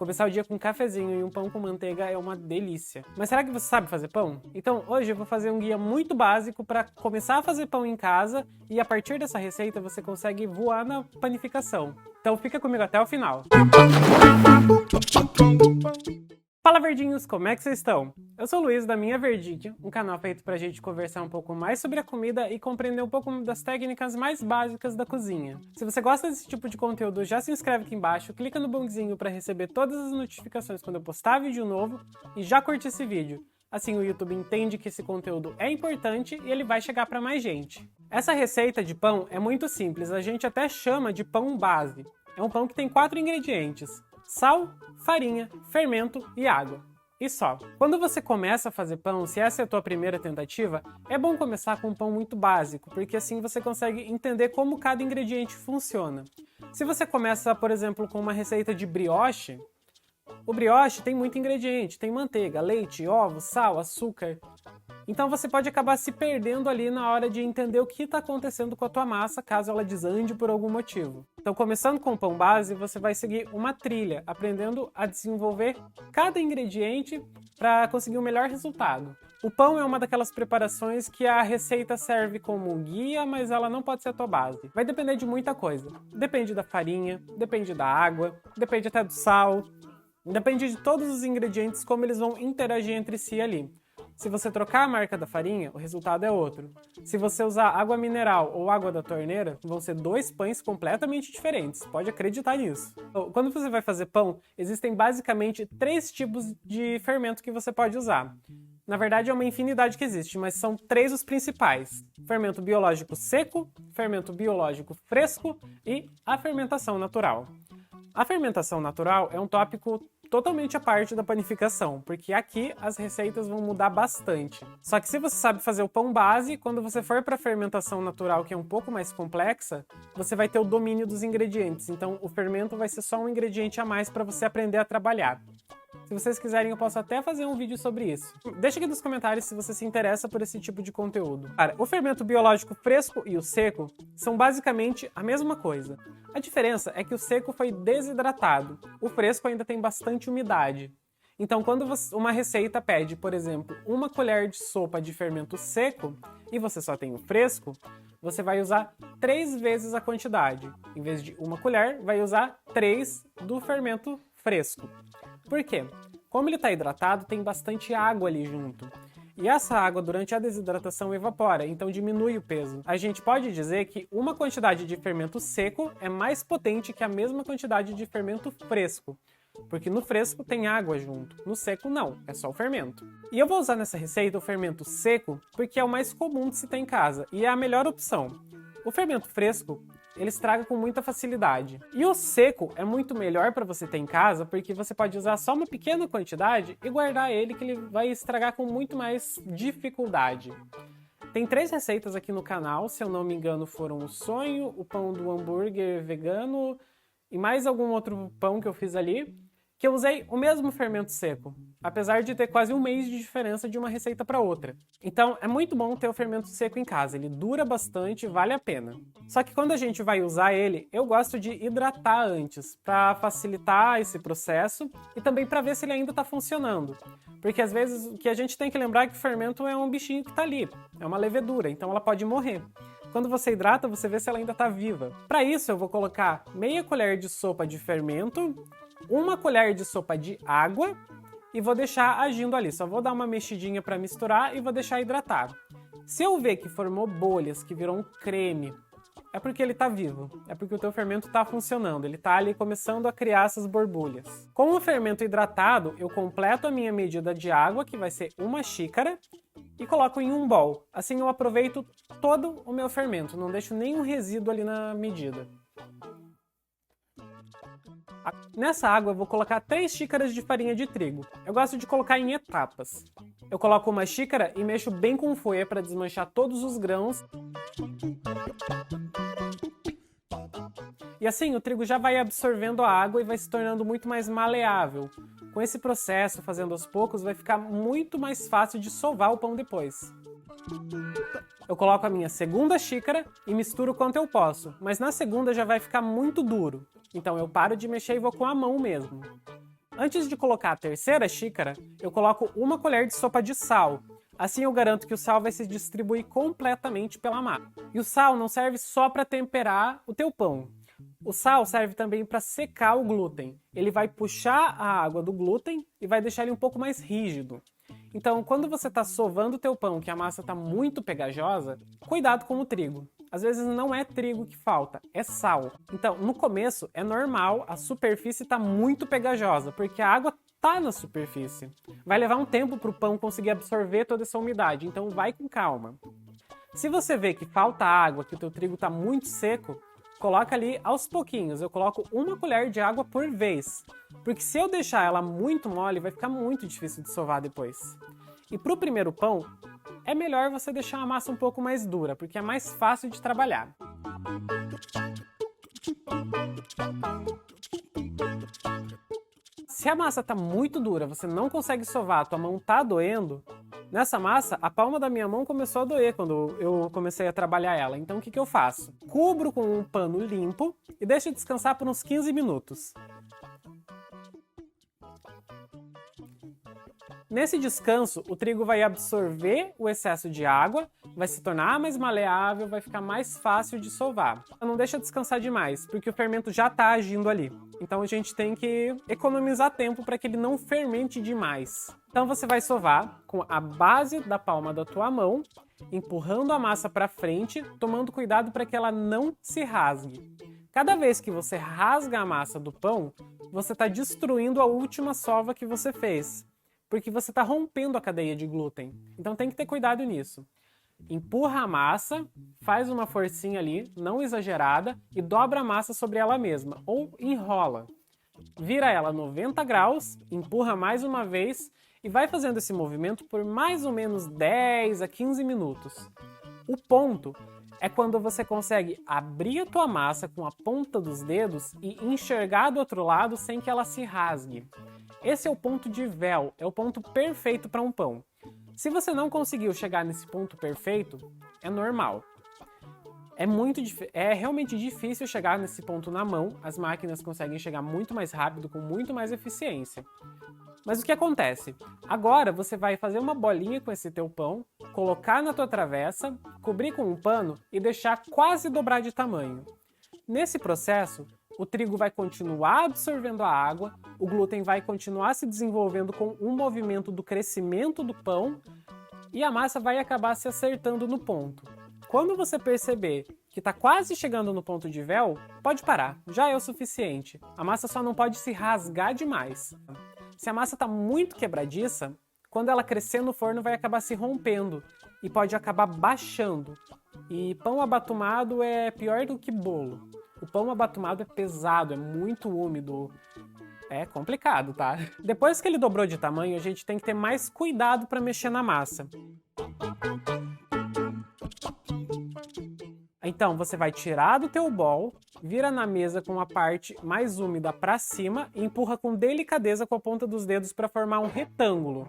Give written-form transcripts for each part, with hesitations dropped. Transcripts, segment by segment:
Começar o dia com um cafezinho e um pão com manteiga é uma delícia. Mas será que você sabe fazer pão? Então hoje eu vou fazer um guia muito básico para começar a fazer pão em casa e a partir dessa receita você consegue voar na panificação. Então fica comigo até o final. Fala verdinhos, como é que vocês estão? Eu sou o Luiz da Minha Verdinha, um canal feito pra gente conversar um pouco mais sobre a comida e compreender um pouco das técnicas mais básicas da cozinha. Se você gosta desse tipo de conteúdo, já se inscreve aqui embaixo, clica no botãozinho para receber todas as notificações quando eu postar vídeo novo e já curte esse vídeo. Assim o YouTube entende que esse conteúdo é importante e ele vai chegar para mais gente. Essa receita de pão é muito simples, a gente até chama de pão base. É um pão que tem 4 ingredientes: sal, farinha, fermento e água. E só. Quando você começa a fazer pão, se essa é a tua primeira tentativa, é bom começar com um pão muito básico, porque assim você consegue entender como cada ingrediente funciona. Se você começa, por exemplo, com uma receita de brioche, o brioche tem muito ingrediente, tem manteiga, leite, ovo, sal, açúcar. Então você pode acabar se perdendo ali na hora de entender o que está acontecendo com a tua massa, caso ela desande por algum motivo. Então, começando com o pão base, você vai seguir uma trilha, aprendendo a desenvolver cada ingrediente para conseguir o melhor resultado. O pão é uma daquelas preparações que a receita serve como guia, mas ela não pode ser a tua base. Vai depender de muita coisa. Depende da farinha, depende da água, depende até do sal, depende de todos os ingredientes, como eles vão interagir entre si ali. Se você trocar a marca da farinha, o resultado é outro. Se você usar água mineral ou água da torneira, vão ser 2 pães completamente diferentes. Pode acreditar nisso. Quando você vai fazer pão, existem basicamente 3 tipos de fermento que você pode usar. Na verdade, é uma infinidade que existe, mas são 3 os principais: fermento biológico seco, fermento biológico fresco e a fermentação natural. A fermentação natural é um tópico totalmente à parte da panificação, porque aqui as receitas vão mudar bastante. Só que se você sabe fazer o pão base, quando você for para a fermentação natural, que é um pouco mais complexa, você vai ter o domínio dos ingredientes. Então o fermento vai ser só um ingrediente a mais para você aprender a trabalhar. Se vocês quiserem, eu posso até fazer um vídeo sobre isso. Deixa aqui nos comentários se você se interessa por esse tipo de conteúdo. Cara, o fermento biológico fresco e o seco são basicamente a mesma coisa. A diferença é que o seco foi desidratado, o fresco ainda tem bastante umidade. Então, quando uma receita pede, por exemplo, 1 colher de sopa de fermento seco e você só tem o fresco, você vai usar 3 vezes a quantidade. Em vez de 1 colher, vai usar 3 do fermento fresco. Por quê? Como ele está hidratado, tem bastante água ali junto. E essa água, durante a desidratação, evapora, então diminui o peso. A gente pode dizer que uma quantidade de fermento seco é mais potente que a mesma quantidade de fermento fresco. Porque no fresco tem água junto, no seco não, é só o fermento. E eu vou usar nessa receita o fermento seco porque é o mais comum de se ter em casa e é a melhor opção. O fermento fresco, ele estraga com muita facilidade. E o seco é muito melhor para você ter em casa porque você pode usar só uma pequena quantidade e guardar ele, que ele vai estragar com muito mais dificuldade. Tem 3 receitas aqui no canal, se eu não me engano foram o sonho, o pão do hambúrguer vegano e mais algum outro pão que eu fiz ali, que eu usei o mesmo fermento seco, apesar de ter quase 1 mês de diferença de uma receita para outra. Então é muito bom ter o fermento seco em casa, ele dura bastante e vale a pena. Só que quando a gente vai usar ele, eu gosto de hidratar antes, para facilitar esse processo e também para ver se ele ainda está funcionando. Porque às vezes o que a gente tem que lembrar é que o fermento é um bichinho que está ali, é uma levedura, então ela pode morrer. Quando você hidrata, você vê se ela ainda está viva. Para isso eu vou colocar meia colher de sopa de fermento, 1 colher de sopa de água e vou deixar agindo ali. Só vou dar uma mexidinha para misturar e vou deixar hidratar. Se eu ver que formou bolhas, que virou um creme, é porque ele está vivo. É porque o teu fermento está funcionando. Ele está ali começando a criar essas borbulhas. Com o fermento hidratado, eu completo a minha medida de água, que vai ser 1 xícara, e coloco em um bowl. Assim eu aproveito todo o meu fermento, não deixo nenhum resíduo ali na medida. Nessa água eu vou colocar 3 xícaras de farinha de trigo. Eu gosto de colocar em etapas. Eu coloco 1 xícara e mexo bem com o fouet para desmanchar todos os grãos. E assim o trigo já vai absorvendo a água e vai se tornando muito mais maleável. Com esse processo, fazendo aos poucos, vai ficar muito mais fácil de sovar o pão depois. Eu coloco a minha 2ª xícara e misturo o quanto eu posso, mas na segunda já vai ficar muito duro. Então eu paro de mexer e vou com a mão mesmo. Antes de colocar a terceira xícara, eu coloco uma colher de sopa de sal. Assim eu garanto que o sal vai se distribuir completamente pela massa. E o sal não serve só para temperar o teu pão. O sal serve também para secar o glúten. Ele vai puxar a água do glúten e vai deixar ele um pouco mais rígido. Então, quando você está sovando o teu pão, que a massa está muito pegajosa, cuidado com o trigo. Às vezes não é trigo que falta, é sal. Então, no começo é normal a superfície estar muito pegajosa, porque a água está na superfície. Vai levar um tempo para o pão conseguir absorver toda essa umidade, então vai com calma. Se você vê que falta água, que o teu trigo está muito seco, coloca ali aos pouquinhos. Eu coloco uma colher de água por vez, porque se eu deixar ela muito mole, vai ficar muito difícil de sovar depois. E para o primeiro pão, é melhor você deixar a massa um pouco mais dura, porque é mais fácil de trabalhar. Se a massa está muito dura, você não consegue sovar, a tua mão está doendo, nessa massa, a palma da minha mão começou a doer quando eu comecei a trabalhar ela. Então o que eu faço? Cubro com um pano limpo e deixo descansar por uns 15 minutos. Nesse descanso, o trigo vai absorver o excesso de água, vai se tornar mais maleável, vai ficar mais fácil de sovar. Não deixa descansar demais, porque o fermento já está agindo ali. Então a gente tem que economizar tempo para que ele não fermente demais. Então você vai sovar com a base da palma da tua mão, empurrando a massa para frente, tomando cuidado para que ela não se rasgue. Cada vez que você rasga a massa do pão, você está destruindo a última sova que você fez, porque você está rompendo a cadeia de glúten. Então tem que ter cuidado nisso. Empurra a massa, faz uma forcinha ali, não exagerada, e dobra a massa sobre ela mesma, ou enrola. Vira ela 90 graus, empurra mais uma vez e vai fazendo esse movimento por mais ou menos 10 a 15 minutos. O ponto é quando você consegue abrir a tua massa com a ponta dos dedos e enxergar do outro lado sem que ela se rasgue. Esse é o ponto de véu, é o ponto perfeito para um pão. Se você não conseguiu chegar nesse ponto perfeito, é normal. É realmente difícil chegar nesse ponto na mão, as máquinas conseguem chegar muito mais rápido, com muito mais eficiência. Mas o que acontece? Agora você vai fazer uma bolinha com esse teu pão, colocar na tua travessa, cobrir com um pano e deixar quase dobrar de tamanho. Nesse processo, o trigo vai continuar absorvendo a água, o glúten vai continuar se desenvolvendo com um movimento do crescimento do pão e a massa vai acabar se acertando no ponto. Quando você perceber que está quase chegando no ponto de véu, pode parar, já é o suficiente. A massa só não pode se rasgar demais. Se a massa está muito quebradiça, quando ela crescer no forno vai acabar se rompendo e pode acabar baixando. E pão abatumado é pior do que bolo. O pão abatumado é pesado, é muito úmido. É complicado, tá? Depois que ele dobrou de tamanho, a gente tem que ter mais cuidado para mexer na massa. Então, você vai tirar do teu bol, vira na mesa com a parte mais úmida para cima e empurra com delicadeza com a ponta dos dedos para formar um retângulo.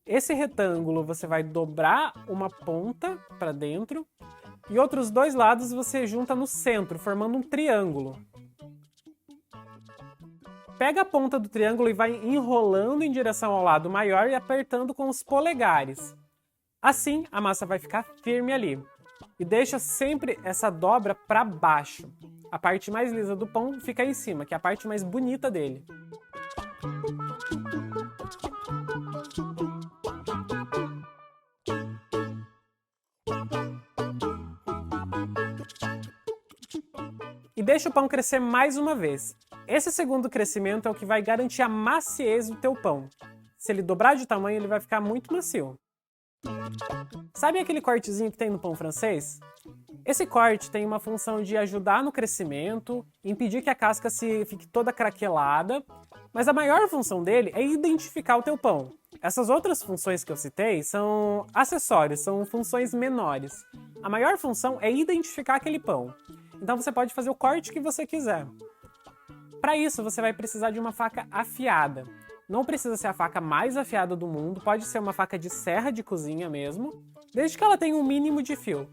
Esse retângulo você vai dobrar uma ponta para dentro e outros dois lados você junta no centro, formando um triângulo. Pega a ponta do triângulo e vai enrolando em direção ao lado maior e apertando com os polegares. Assim, a massa vai ficar firme ali. E deixa sempre essa dobra para baixo. A parte mais lisa do pão fica em cima, que é a parte mais bonita dele. E deixa o pão crescer mais uma vez. Esse segundo crescimento é o que vai garantir a maciez do teu pão. Se ele dobrar de tamanho, ele vai ficar muito macio. Sabe aquele cortezinho que tem no pão francês? Esse corte tem uma função de ajudar no crescimento, impedir que a casca fique toda craquelada, mas a maior função dele é identificar o teu pão. Essas outras funções que eu citei são acessórios, são funções menores. A maior função é identificar aquele pão. Então você pode fazer o corte que você quiser. Para isso, você vai precisar de uma faca afiada. Não precisa ser a faca mais afiada do mundo, pode ser uma faca de serra de cozinha mesmo, desde que ela tenha um mínimo de fio.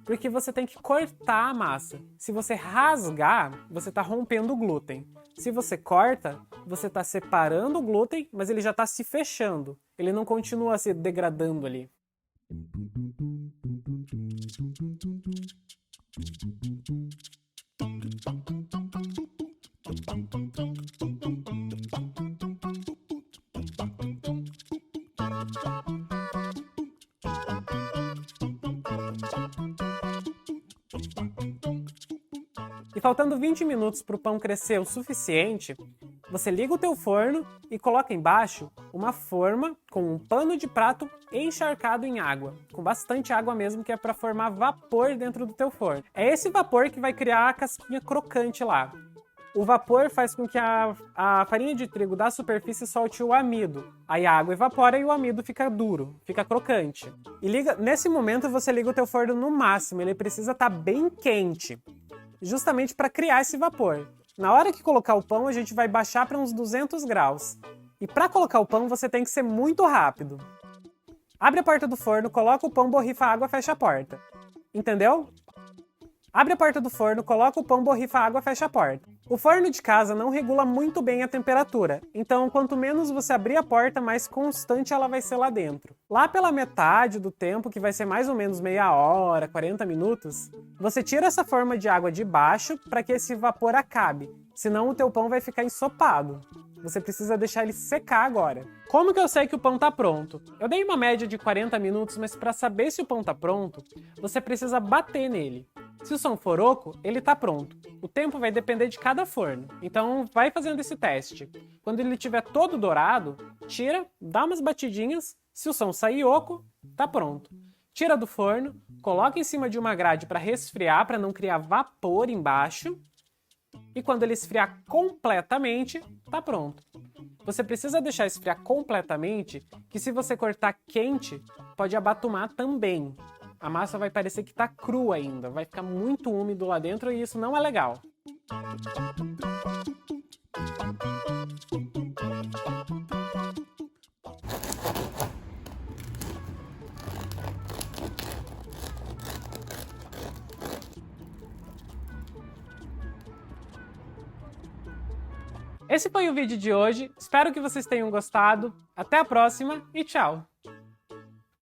Porque você tem que cortar a massa. Se você rasgar, você está rompendo o glúten. Se você corta, você está separando o glúten, mas ele já está se fechando. Ele não continua se degradando ali. E faltando 20 minutos para o pão crescer o suficiente, você liga o teu forno e coloca embaixo uma forma com um pano de prato encharcado em água, com bastante água mesmo, que é para formar vapor dentro do teu forno. É esse vapor que vai criar a casquinha crocante lá. O vapor faz com que a farinha de trigo da superfície solte o amido. Aí a água evapora e o amido fica duro, fica crocante. E nesse momento você liga o teu forno no máximo, ele precisa estar bem quente, justamente para criar esse vapor. Na hora que colocar o pão, a gente vai baixar para uns 200 graus. E para colocar o pão, você tem que ser muito rápido. Abre a porta do forno, coloca o pão, borrifa a água, fecha a porta. Entendeu? Abre a porta do forno, coloca o pão, borrifa a água, fecha a porta. O forno de casa não regula muito bem a temperatura, então quanto menos você abrir a porta, mais constante ela vai ser lá dentro. Lá pela metade do tempo, que vai ser mais ou menos meia hora, 40 minutos, você tira essa forma de água de baixo para que esse vapor acabe, senão o teu pão vai ficar ensopado. Você precisa deixar ele secar agora. Como que eu sei que o pão tá pronto? Eu dei uma média de 40 minutos, mas para saber se o pão tá pronto, você precisa bater nele. Se o som for oco, ele tá pronto. O tempo vai depender de cada forno, então vai fazendo esse teste. Quando ele estiver todo dourado, tira, dá umas batidinhas, se o som sair oco, tá pronto. Tira do forno, coloca em cima de uma grade para resfriar, para não criar vapor embaixo. E quando ele esfriar completamente, tá pronto. Você precisa deixar esfriar completamente, que se você cortar quente, pode abatumar também. A massa vai parecer que tá crua ainda, vai ficar muito úmido lá dentro e isso não é legal. Esse foi o vídeo de hoje, espero que vocês tenham gostado, até a próxima e tchau!